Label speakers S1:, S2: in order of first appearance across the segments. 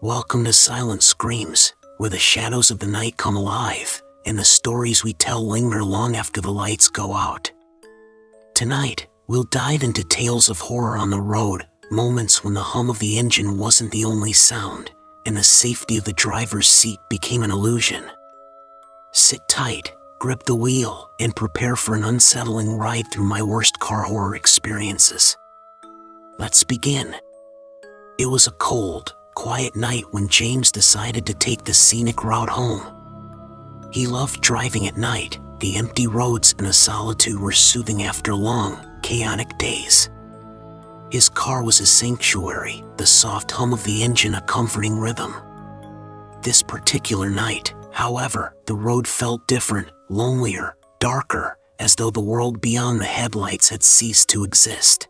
S1: Welcome to Silent Screams, where the shadows of the night come alive, and the stories we tell linger long after the lights go out. Tonight, we'll dive into tales of horror on the road, moments when the hum of the engine wasn't the only sound, and the safety of the driver's seat became an illusion. Sit tight, grip the wheel, and prepare for an unsettling ride through my worst car horror experiences. Let's begin. It was a cold, quiet night when James decided to take the scenic route home. He loved driving at night. The empty roads and the solitude were soothing after long, chaotic days. His car was a sanctuary, the soft hum of the engine a comforting rhythm. This particular night, however, the road felt different, lonelier, darker, as though the world beyond the headlights had ceased to exist.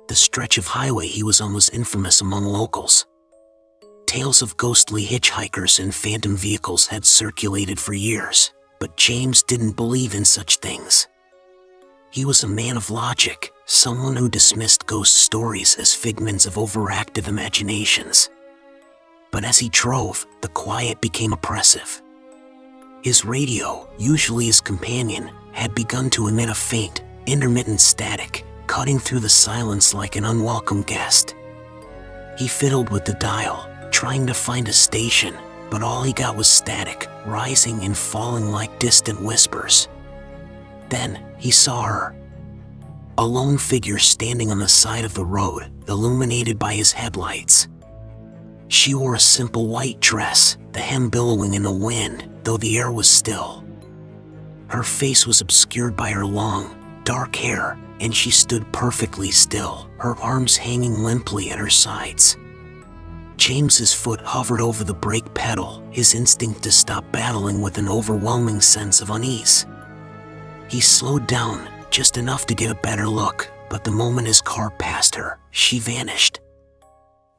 S1: The stretch of highway he was on was infamous among locals. Tales of ghostly hitchhikers and phantom vehicles had circulated for years, but James didn't believe in such things. He was a man of logic, someone who dismissed ghost stories as figments of overactive imaginations. But as he drove, the quiet became oppressive. His radio, usually his companion, had begun to emit a faint, intermittent static, cutting through the silence like an unwelcome guest. He fiddled with the dial, trying to find a station, but all he got was static, rising and falling like distant whispers. Then, he saw her. A lone figure standing on the side of the road, illuminated by his headlights. She wore a simple white dress, the hem billowing in the wind, though the air was still. Her face was obscured by her long, dark hair, and she stood perfectly still, her arms hanging limply at her sides. James's foot hovered over the brake pedal, his instinct to stop battling with an overwhelming sense of unease. He slowed down, just enough to get a better look, but the moment his car passed her, she vanished.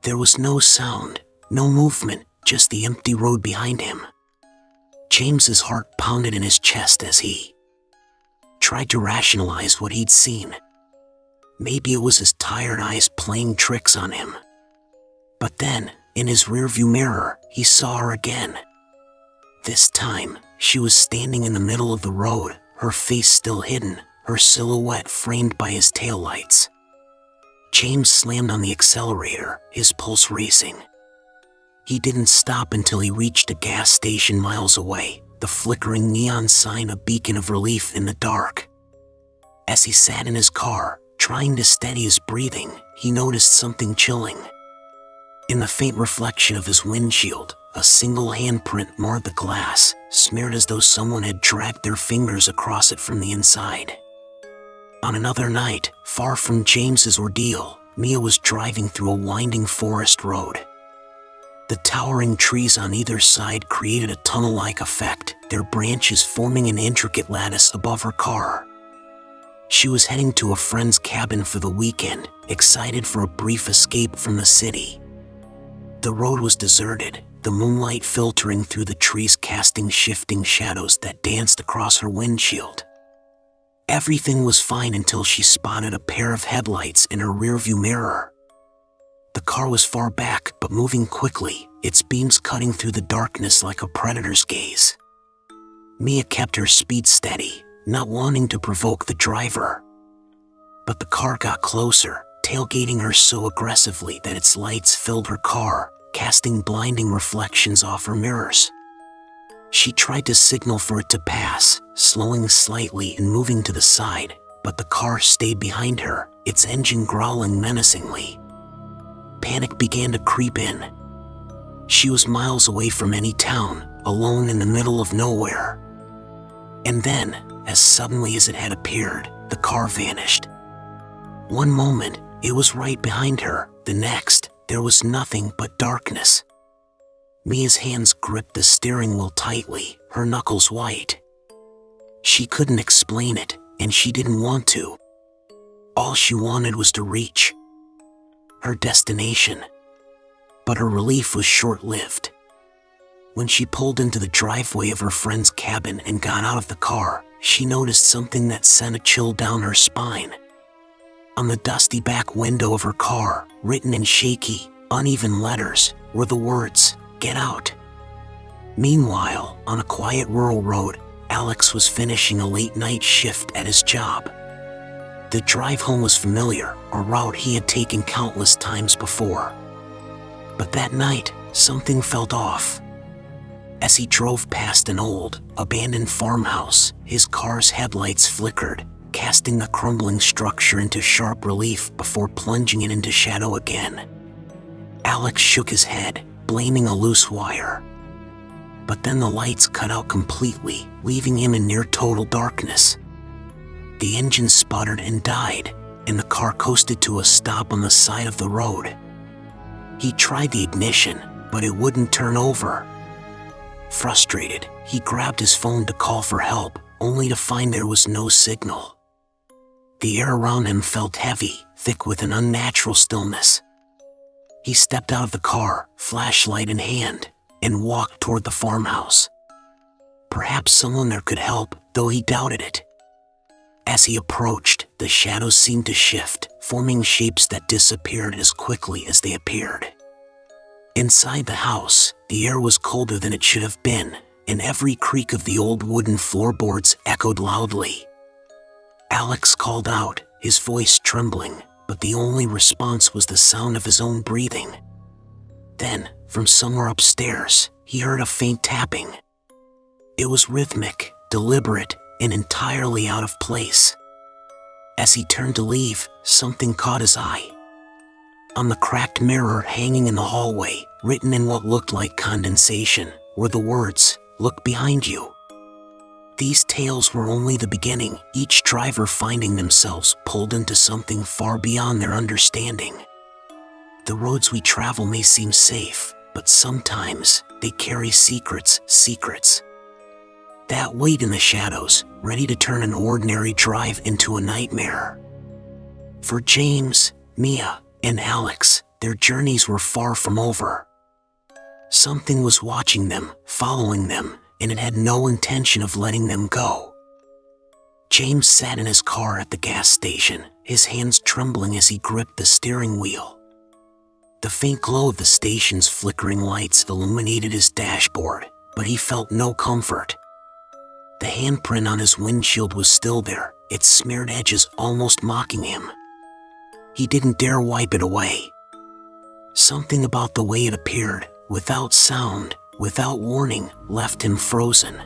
S1: There was no sound, no movement, just the empty road behind him. James's heart pounded in his chest as he tried to rationalize what he'd seen. Maybe it was his tired eyes playing tricks on him. But then, in his rearview mirror, he saw her again. This time, she was standing in the middle of the road, her face still hidden, her silhouette framed by his taillights. James slammed on the accelerator, his pulse racing. He didn't stop until he reached a gas station miles away, the flickering neon sign a beacon of relief in the dark. As he sat in his car, trying to steady his breathing, he noticed something chilling. In the faint reflection of his windshield, a single handprint marred the glass, smeared as though someone had dragged their fingers across it from the inside. On another night, far from James's ordeal, Mia was driving through a winding forest road. The towering trees on either side created a tunnel-like effect, their branches forming an intricate lattice above her car. She was heading to a friend's cabin for the weekend, excited for a brief escape from the city. The road was deserted, the moonlight filtering through the trees casting shifting shadows that danced across her windshield. Everything was fine until she spotted a pair of headlights in her rearview mirror. The car was far back but moving quickly, its beams cutting through the darkness like a predator's gaze. Mia kept her speed steady, not wanting to provoke the driver. But the car got closer, tailgating her so aggressively that its lights filled her car, casting blinding reflections off her mirrors. She tried to signal for it to pass, slowing slightly and moving to the side, but the car stayed behind her, its engine growling menacingly. Panic began to creep in. She was miles away from any town, alone in the middle of nowhere. And then, as suddenly as it had appeared, the car vanished. One moment, it was right behind her, the next, there was nothing but darkness. Mia's hands gripped the steering wheel tightly, her knuckles white. She couldn't explain it, and she didn't want to. All she wanted was to reach her destination. But her relief was short-lived. When she pulled into the driveway of her friend's cabin and got out of the car, she noticed something that sent a chill down her spine. On the dusty back window of her car, written in shaky, uneven letters, were the words, "Get out." Meanwhile, on a quiet rural road, Alex was finishing a late-night shift at his job. The drive home was familiar, a route he had taken countless times before. But that night, something felt off. As he drove past an old, abandoned farmhouse, his car's headlights flickered, casting the crumbling structure into sharp relief before plunging it into shadow again. Alex shook his head, blaming a loose wire. But then the lights cut out completely, leaving him in near total darkness. The engine sputtered and died, and the car coasted to a stop on the side of the road. He tried the ignition, but it wouldn't turn over. Frustrated, he grabbed his phone to call for help, only to find there was no signal. The air around him felt heavy, thick with an unnatural stillness. He stepped out of the car, flashlight in hand, and walked toward the farmhouse. Perhaps someone there could help, though he doubted it. As he approached, the shadows seemed to shift, forming shapes that disappeared as quickly as they appeared. Inside the house, the air was colder than it should have been, and every creak of the old wooden floorboards echoed loudly. Alex called out, his voice trembling, but the only response was the sound of his own breathing. Then, from somewhere upstairs, he heard a faint tapping. It was rhythmic, deliberate, and entirely out of place. As he turned to leave, something caught his eye. On the cracked mirror hanging in the hallway, written in what looked like condensation, were the words, "Look behind you." These tales were only the beginning, each driver finding themselves pulled into something far beyond their understanding. The roads we travel may seem safe, but sometimes they carry secrets. That wait in the shadows, ready to turn an ordinary drive into a nightmare. For James, Mia, and Alex, their journeys were far from over. Something was watching them, following them, and it had no intention of letting them go. James sat in his car at the gas station, his hands trembling as he gripped the steering wheel. The faint glow of the station's flickering lights illuminated his dashboard, but he felt no comfort. The handprint on his windshield was still there, its smeared edges almost mocking him. He didn't dare wipe it away. Something about the way it appeared, without sound, without warning, left him frozen.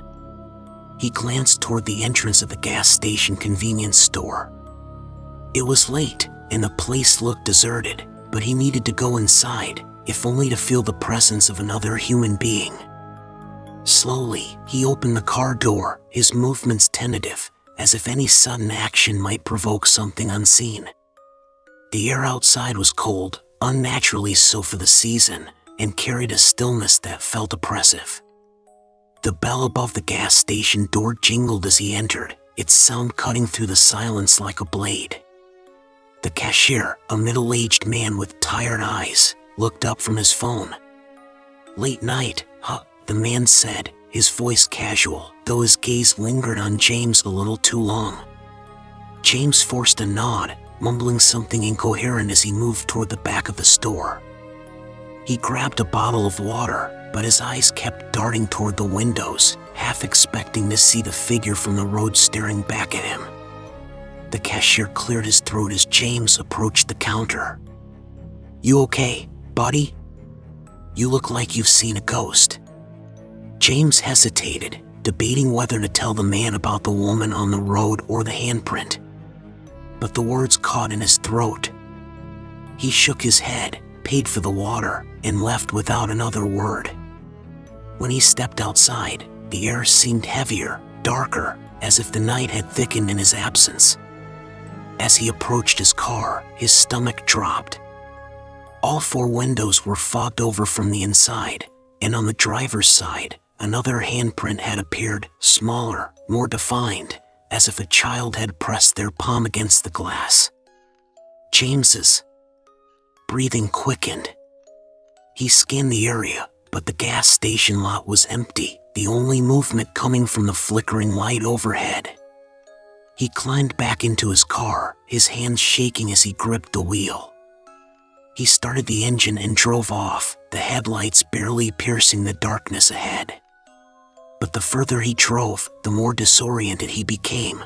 S1: He glanced toward the entrance of the gas station convenience store. It was late, and the place looked deserted, but he needed to go inside, if only to feel the presence of another human being. Slowly, he opened the car door, his movements tentative, as if any sudden action might provoke something unseen. The air outside was cold, unnaturally so for the season, and carried a stillness that felt oppressive. The bell above the gas station door jingled as he entered, its sound cutting through the silence like a blade. The cashier, a middle-aged man with tired eyes, looked up from his phone. "Late night, huh?" the man said, his voice casual, though his gaze lingered on James a little too long. James forced a nod, mumbling something incoherent as he moved toward the back of the store. He grabbed a bottle of water, but his eyes kept darting toward the windows, half expecting to see the figure from the road staring back at him. The cashier cleared his throat as James approached the counter. "You okay, buddy? You look like you've seen a ghost." James hesitated, debating whether to tell the man about the woman on the road or the handprint. But the words caught in his throat. He shook his head, paid for the water, and left without another word. When he stepped outside, the air seemed heavier, darker, as if the night had thickened in his absence. As he approached his car, his stomach dropped. All four windows were fogged over from the inside, and on the driver's side, another handprint had appeared, smaller, more defined, as if a child had pressed their palm against the glass. James's breathing quickened. He scanned the area, but the gas station lot was empty, the only movement coming from the flickering light overhead. He climbed back into his car, his hands shaking as he gripped the wheel. He started the engine and drove off, the headlights barely piercing the darkness ahead. But the further he drove, the more disoriented he became.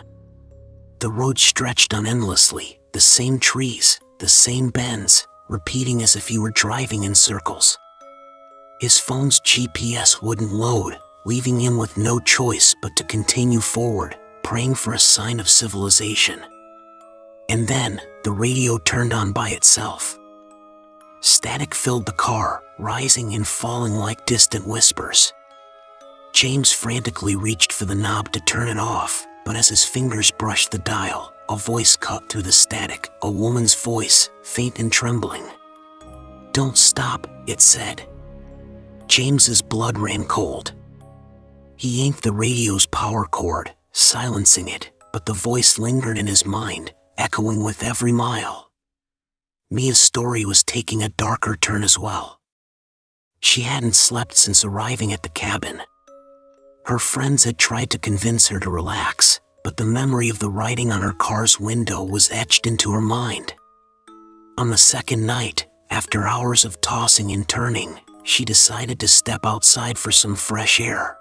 S1: The road stretched on endlessly, the same trees, the same bends, repeating as if he were driving in circles. His phone's GPS wouldn't load, leaving him with no choice but to continue forward, praying for a sign of civilization. And then, the radio turned on by itself. Static filled the car, rising and falling like distant whispers. James frantically reached for the knob to turn it off, but as his fingers brushed the dial, a voice cut through the static, a woman's voice, faint and trembling. "Don't stop," it said. James's blood ran cold. He yanked the radio's power cord, silencing it, but the voice lingered in his mind, echoing with every mile. Mia's story was taking a darker turn as well. She hadn't slept since arriving at the cabin. Her friends had tried to convince her to relax, but the memory of the writing on her car's window was etched into her mind. On the second night, after hours of tossing and turning, she decided to step outside for some fresh air.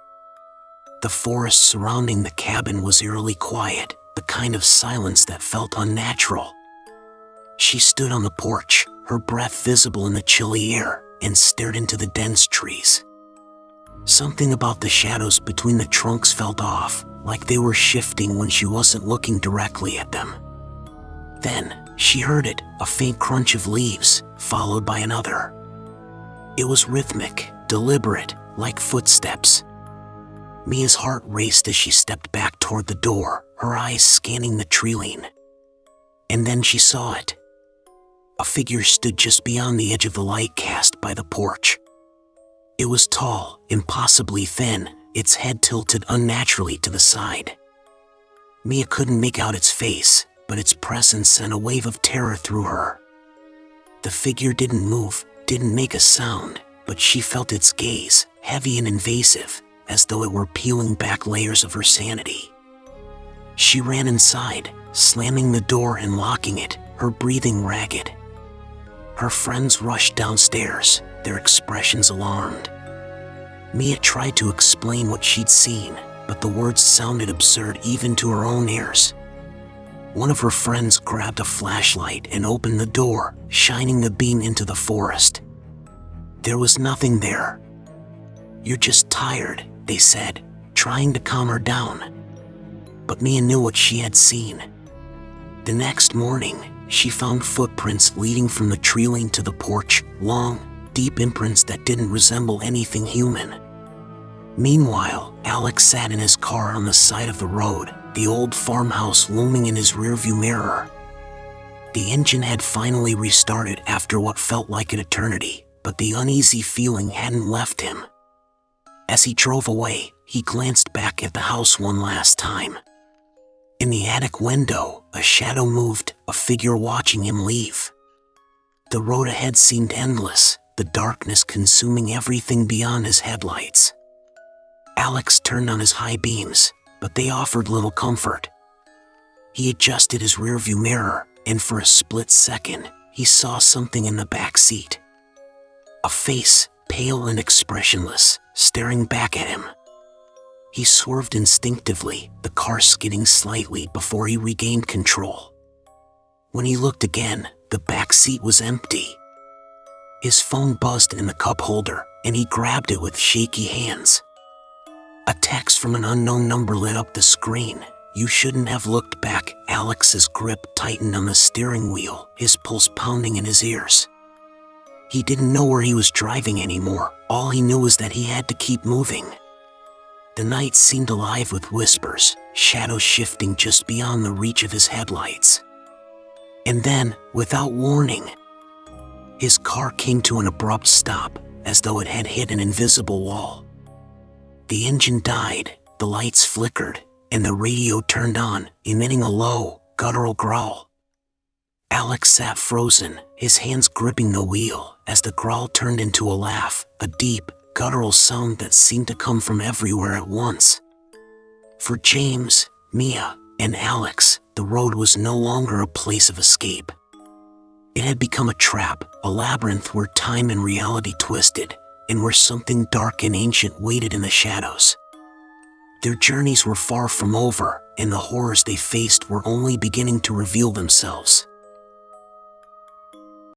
S1: The forest surrounding the cabin was eerily quiet, the kind of silence that felt unnatural. She stood on the porch, her breath visible in the chilly air, and stared into the dense trees. Something about the shadows between the trunks felt off, like they were shifting when she wasn't looking directly at them. Then, she heard it, a faint crunch of leaves, followed by another. It was rhythmic, deliberate, like footsteps. Mia's heart raced as she stepped back toward the door, her eyes scanning the tree line. And then she saw it. A figure stood just beyond the edge of the light cast by the porch. It was tall, impossibly thin, its head tilted unnaturally to the side. Mia couldn't make out its face, but its presence sent a wave of terror through her. The figure didn't move, didn't make a sound, but she felt its gaze, heavy and invasive, as though it were peeling back layers of her sanity. She ran inside, slamming the door and locking it, her breathing ragged. Her friends rushed downstairs, their expressions alarmed. Mia tried to explain what she'd seen, but the words sounded absurd even to her own ears. One of her friends grabbed a flashlight and opened the door, shining the beam into the forest. There was nothing there. "You're just tired," they said, trying to calm her down. But Mia knew what she had seen. The next morning, she found footprints leading from the tree line to the porch, long, deep imprints that didn't resemble anything human. Meanwhile, Alex sat in his car on the side of the road, the old farmhouse looming in his rearview mirror. The engine had finally restarted after what felt like an eternity, but the uneasy feeling hadn't left him. As he drove away, he glanced back at the house one last time. In the attic window, a shadow moved, a figure watching him leave. The road ahead seemed endless, the darkness consuming everything beyond his headlights. Alex turned on his high beams, but they offered little comfort. He adjusted his rearview mirror, and for a split second, he saw something in the back seat. A face, pale and expressionless, staring back at him. He swerved instinctively, the car skidding slightly before he regained control. When he looked again, the back seat was empty. His phone buzzed in the cup holder, and he grabbed it with shaky hands. A text from an unknown number lit up the screen. "You shouldn't have looked back." Alex's grip tightened on the steering wheel, his pulse pounding in his ears. He didn't know where he was driving anymore. All he knew was that he had to keep moving. The night seemed alive with whispers, shadows shifting just beyond the reach of his headlights. And then, without warning, his car came to an abrupt stop, as though it had hit an invisible wall. The engine died, the lights flickered, and the radio turned on, emitting a low, guttural growl. Alex sat frozen, his hands gripping the wheel, as the growl turned into a laugh, a deep, guttural sound that seemed to come from everywhere at once. For James, Mia, and Alex, the road was no longer a place of escape. It had become a trap, a labyrinth where time and reality twisted, and where something dark and ancient waited in the shadows. Their journeys were far from over, and the horrors they faced were only beginning to reveal themselves.